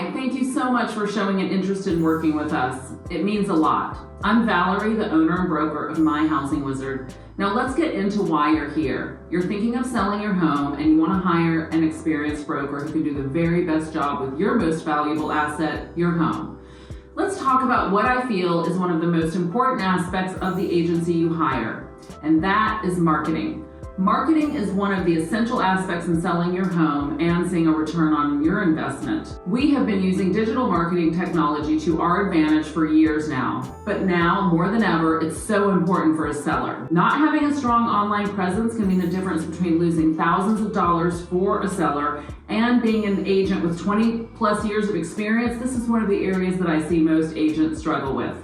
Hi, thank you so much for showing an interest in working with us. It means a lot. I'm Valerie, the owner and broker of My Housing Wizard. Now let's get into why you're here. You're thinking of selling your home and you want to hire an experienced broker who can do the very best job with your most valuable asset, your home. Let's talk about what I feel is one of the most important aspects of the agency you hire, and that is marketing. Marketing is one of the essential aspects in selling your home and seeing a return on your investment. We have been using digital marketing technology to our advantage for years now, but now more than ever, it's so important for a seller. Not having a strong online presence can mean the difference between losing thousands of dollars for a seller and being an agent with 20 plus years of experience. This is one of the areas that I see most agents struggle with,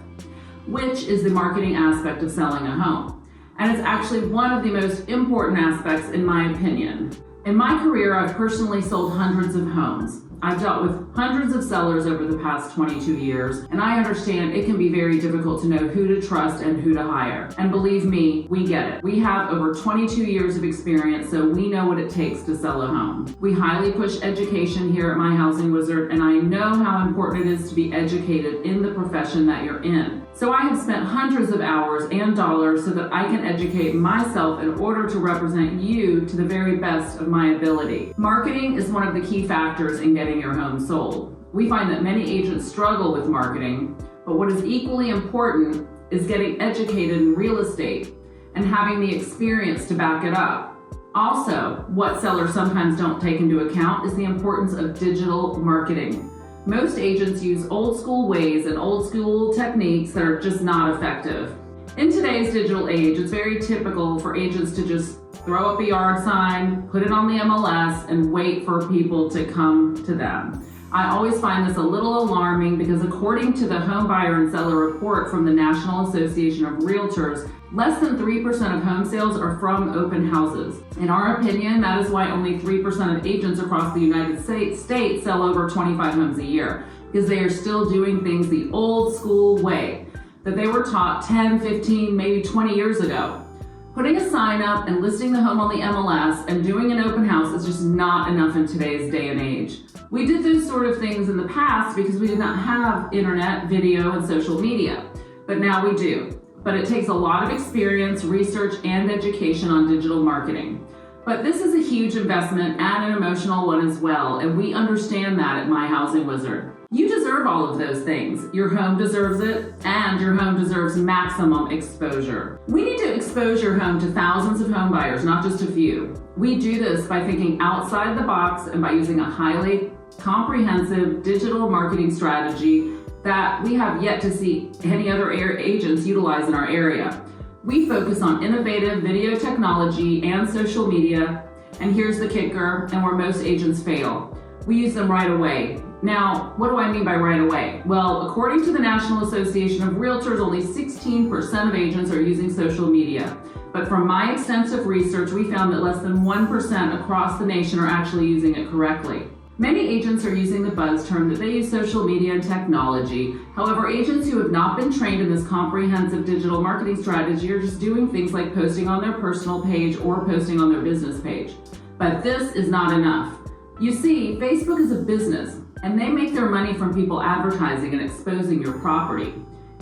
which is the marketing aspect of selling a home. And it's actually one of the most important aspects in my opinion. In my career, I've personally sold hundreds of homes. I've dealt with hundreds of sellers over the past 22 years, and I understand it can be very difficult to know who to trust and who to hire. And believe me, we get it. We have over 22 years of experience, so we know what it takes to sell a home. We highly push education here at My Housing Wizard, and I know how important it is to be educated in the profession that you're in. So I have spent hundreds of hours and dollars so that I can educate myself in order to represent you to the very best of my ability. Marketing is one of the key factors in getting your home sold. We find that many agents struggle with marketing, but what is equally important is getting educated in real estate and having the experience to back it up. Also, what sellers sometimes don't take into account is the importance of digital marketing. Most agents use old school ways and old school techniques that are just not effective. In today's digital age, it's very typical for agents to just throw up a yard sign, put it on the MLS, and wait for people to come to them. I always find this a little alarming because according to the Home Buyer and Seller Report from the National Association of Realtors, less than 3% of home sales are from open houses. In our opinion, that is why only 3% of agents across the United States sell over 25 homes a year, because they are still doing things the old school way that they were taught 10, 15, maybe 20 years ago. Putting a sign up and listing the home on the MLS and doing an open house is just not enough in today's day and age. We did those sort of things in the past because we did not have internet, video, and social media, but now we do. But it takes a lot of experience, research, and education on digital marketing. But this is a huge investment and an emotional one as well, and we understand that at My Housing Wizard. You deserve all of those things. Your home deserves it, and your home deserves maximum exposure. We need to expose your home to thousands of home buyers, not just a few. We do this by thinking outside the box and by using a highly comprehensive digital marketing strategy that we have yet to see any other agents utilize in our area. We focus on innovative video technology and social media, and here's the kicker, and where most agents fail. We use them right away. Now, what do I mean by right away? Well, according to the National Association of Realtors, only 16% of agents are using social media. But from my extensive research, we found that less than 1% across the nation are actually using it correctly. Many agents are using the buzz term that they use social media and technology. However, agents who have not been trained in this comprehensive digital marketing strategy are just doing things like posting on their personal page or posting on their business page. But this is not enough. You see, Facebook is a business, and they make their money from people advertising and exposing your property.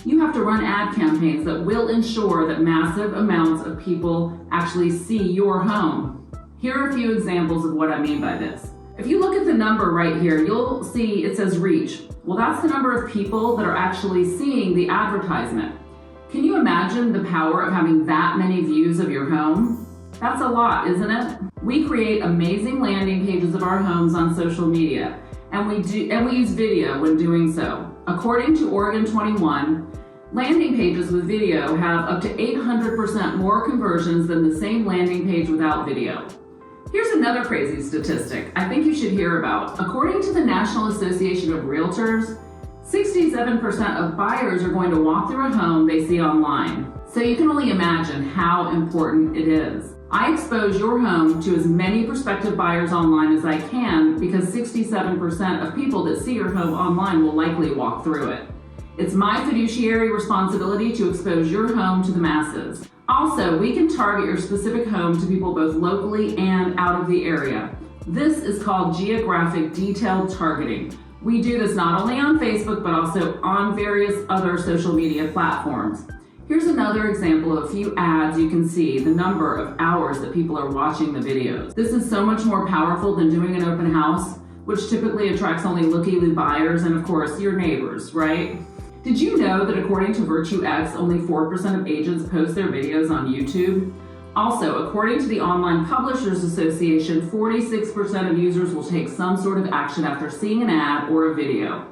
You have to run ad campaigns that will ensure that massive amounts of people actually see your home. Here are a few examples of what I mean by this. If you look at the number right here, you'll see it says reach. Well, that's the number of people that are actually seeing the advertisement. Can you imagine the power of having that many views of your home? That's a lot, isn't it? We create amazing landing pages of our homes on social media, and we use video when doing so. According to Oregon 21, landing pages with video have up to 800% more conversions than the same landing page without video. Here's another crazy statistic I think you should hear about. According to the National Association of Realtors, 67% of buyers are going to walk through a home they see online. So you can only imagine how important it is. I expose your home to as many prospective buyers online as I can because 67% of people that see your home online will likely walk through it. It's my fiduciary responsibility to expose your home to the masses. Also, we can target your specific home to people both locally and out of the area. This is called geographic detailed targeting. We do this not only on Facebook, but also on various other social media platforms. Here's another example of a few ads. You can see the number of hours that people are watching the videos. This is so much more powerful than doing an open house, which typically attracts only looky-loo buyers and of course your neighbors, right? Did you know that according to VirtueX, only 4% of agents post their videos on YouTube? Also, according to the Online Publishers Association, 46% of users will take some sort of action after seeing an ad or a video.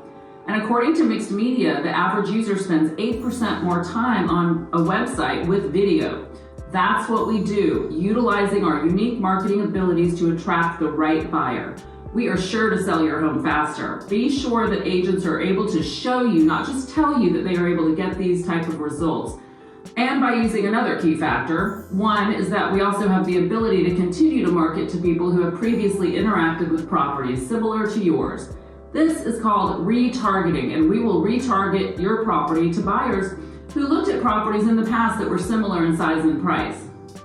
And according to Mixed Media, the average user spends 8% more time on a website with video. That's what we do, utilizing our unique marketing abilities to attract the right buyer. We are sure to sell your home faster. Be sure that agents are able to show you, not just tell you, that they are able to get these type of results. And by using another key factor, one is that we also have the ability to continue to market to people who have previously interacted with properties similar to yours. This is called retargeting, and we will retarget your property to buyers who looked at properties in the past that were similar in size and price.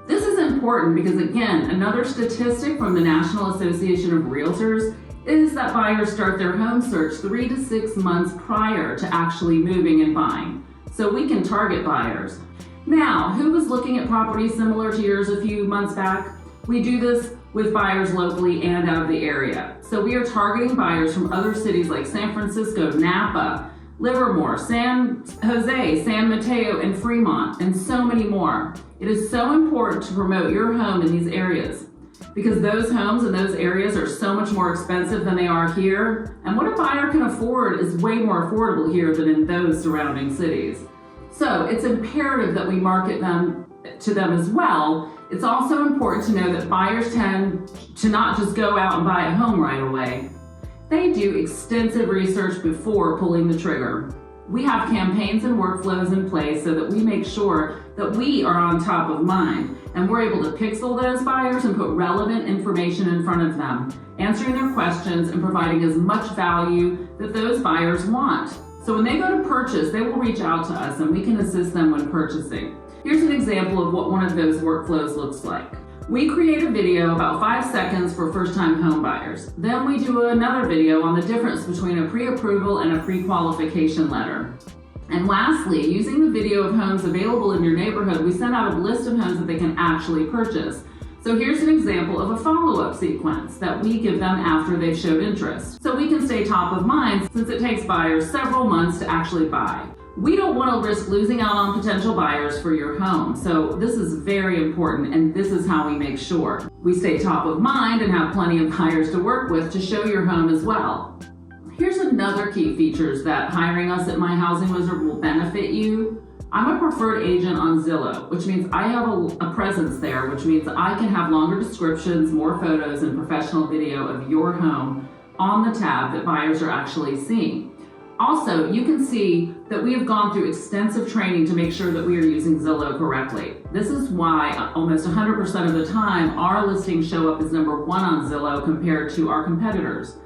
This is important because, again, another statistic from the National Association of Realtors is that buyers start their home search 3 to 6 months prior to actually moving and buying. So we can target buyers. Now, who was looking at properties similar to yours a few months back? We do this with buyers locally and out of the area. So we are targeting buyers from other cities like San Francisco, Napa, Livermore, San Jose, San Mateo, and Fremont, and so many more. It is so important to promote your home in these areas because those homes in those areas are so much more expensive than they are here. And what a buyer can afford is way more affordable here than in those surrounding cities. So it's imperative that we market to them as well. It's also important to know that buyers tend to not just go out and buy a home right away. They do extensive research before pulling the trigger. We have campaigns and workflows in place so that we make sure that we are on top of mind and we're able to pixel those buyers and put relevant information in front of them, answering their questions and providing as much value that those buyers want. So when they go to purchase, they will reach out to us and we can assist them when purchasing. Here's an example of what one of those workflows looks like. We create a video about 5 seconds for first-time home buyers. Then we do another video on the difference between a pre-approval and a pre-qualification letter. And lastly, using the video of homes available in your neighborhood, we send out a list of homes that they can actually purchase. So here's an example of a follow-up sequence that we give them after they've showed interest. So we can stay top of mind since it takes buyers several months to actually buy. We don't want to risk losing out on potential buyers for your home. So this is very important, and this is how we make sure we stay top of mind and have plenty of buyers to work with to show your home as well. Here's another key features that hiring us at My Housing Wizard will benefit you. I'm a preferred agent on Zillow, which means I have a presence there, which means I can have longer descriptions, more photos, and professional video of your home on the tab that buyers are actually seeing. Also, you can see that we have gone through extensive training to make sure that we are using Zillow correctly. This is why almost 100% of the time our listings show up as number 1 on Zillow compared to our competitors.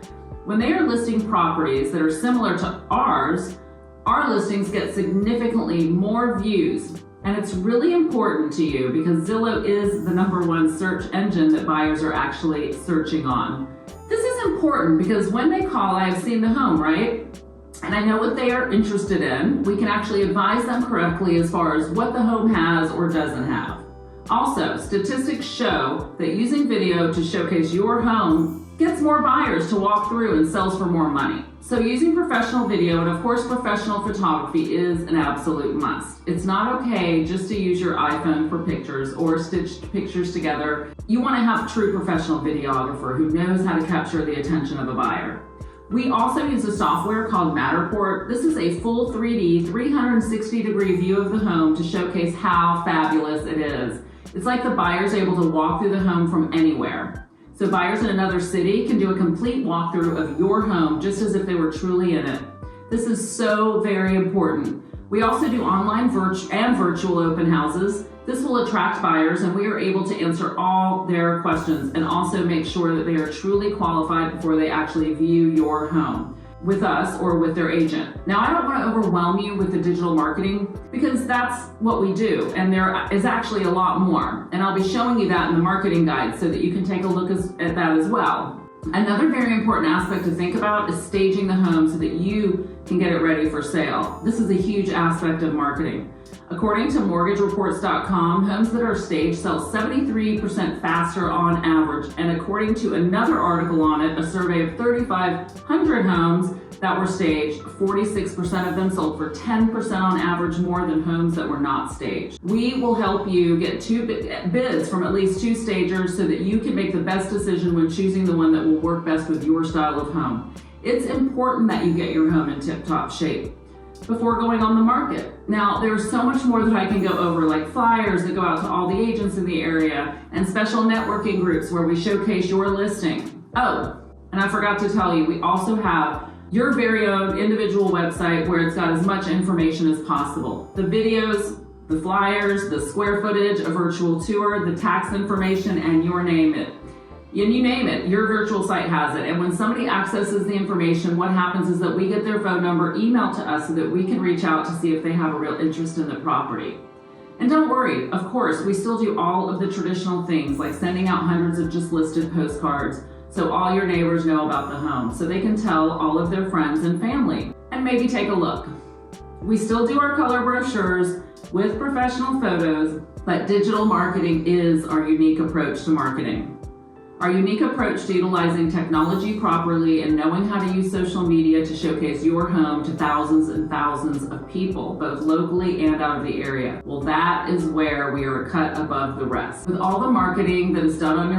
When they are listing properties that are similar to ours, our listings get significantly more views. And it's really important to you because Zillow is the number 1 search engine that buyers are actually searching on. This is important because when they call, I have seen the home, right? And I know what they are interested in. We can actually advise them correctly as far as what the home has or doesn't have. Also, statistics show that using video to showcase your home gets more buyers to walk through and sells for more money. So using professional video and of course professional photography is an absolute must. It's not okay just to use your iPhone for pictures or stitch pictures together. You want to have a true professional videographer who knows how to capture the attention of a buyer. We also use a software called Matterport. This is a full 3D, 360-degree view of the home to showcase how fabulous it is. It's like the buyer's able to walk through the home from anywhere. So buyers in another city can do a complete walkthrough of your home just as if they were truly in it. This is so very important. We also do online and virtual open houses. This will attract buyers and we are able to answer all their questions and also make sure that they are truly qualified before they actually view your home with us or with their agent. Now, I don't want to overwhelm you with the digital marketing because that's what we do and there is actually a lot more. And I'll be showing you that in the marketing guide so that you can take a look at that as well. Another very important aspect to think about is staging the home so that you can get it ready for sale. This is a huge aspect of marketing. According to mortgagereports.com, homes that are staged sell 73% faster on average. And according to another article on it, a survey of 3,500 homes that were staged, 46% of them sold for 10% on average more than homes that were not staged. We will help you get 2 bids from at least 2 stagers so that you can make the best decision when choosing the one that will work best with your style of home. It's important that you get your home in tip-top shape before going on the market. Now, there's so much more that I can go over, like flyers that go out to all the agents in the area and special networking groups where we showcase your listing. Oh, and I forgot to tell you, we also have your very own individual website where it's got as much information as possible. The videos, the flyers, the square footage, a virtual tour, the tax information, and you name it. And you name it, your virtual site has it. And when somebody accesses the information, what happens is that we get their phone number emailed to us so that we can reach out to see if they have a real interest in the property. And don't worry, of course, we still do all of the traditional things like sending out hundreds of just listed postcards so all your neighbors know about the home, so they can tell all of their friends and family and maybe take a look. We still do our color brochures with professional photos, but digital marketing is our unique approach to marketing. Our unique approach to utilizing technology properly and knowing how to use social media to showcase your home to thousands and thousands of people, both locally and out of the area. Well, that is where we are a cut above the rest. With all the marketing that is done on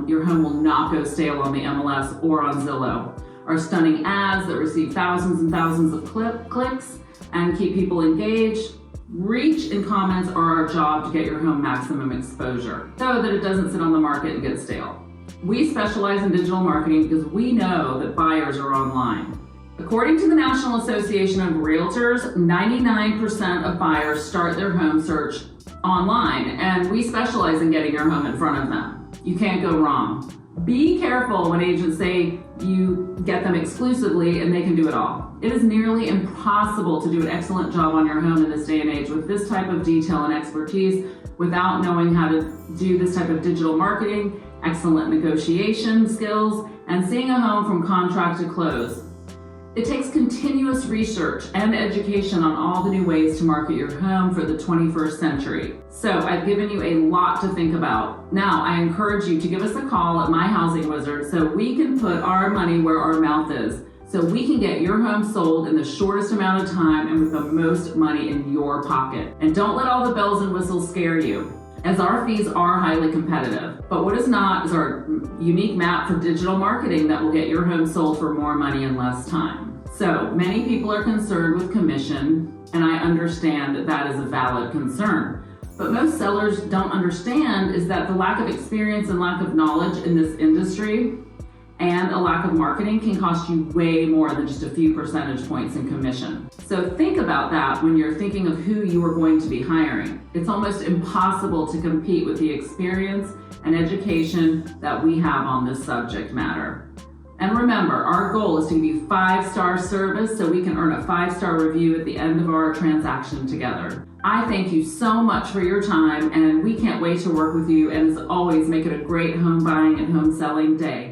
your home will not go stale on the MLS or on Zillow. Our stunning ads that receive thousands and thousands of clicks and keep people engaged. Reach and comments are our job to get your home maximum exposure so that it doesn't sit on the market and get stale. We specialize in digital marketing because we know that buyers are online. According to the National Association of Realtors, 99% of buyers start their home search online, and we specialize in getting your home in front of them. You can't go wrong. Be careful when agents say you get them exclusively and they can do it all. It is nearly impossible to do an excellent job on your home in this day and age with this type of detail and expertise without knowing how to do this type of digital marketing, excellent negotiation skills, and seeing a home from contract to close. It takes continuous research and education on all the new ways to market your home for the 21st century. So I've given you a lot to think about. Now I encourage you to give us a call at My Housing Wizard so we can put our money where our mouth is, so we can get your home sold in the shortest amount of time and with the most money in your pocket. And don't let all the bells and whistles scare you, as our fees are highly competitive. But what is not is our unique map for digital marketing that will get your home sold for more money in less time. So many people are concerned with commission, and I understand that that is a valid concern. But most sellers don't understand is that the lack of experience and lack of knowledge in this industry and a lack of marketing can cost you way more than just a few percentage points in commission. So think about that when you're thinking of who you are going to be hiring. It's almost impossible to compete with the experience and education that we have on this subject matter. And remember, our goal is to give you 5-star service so we can earn a 5-star review at the end of our transaction together. I thank you so much for your time, and we can't wait to work with you, and as always, make it a great home buying and home selling day.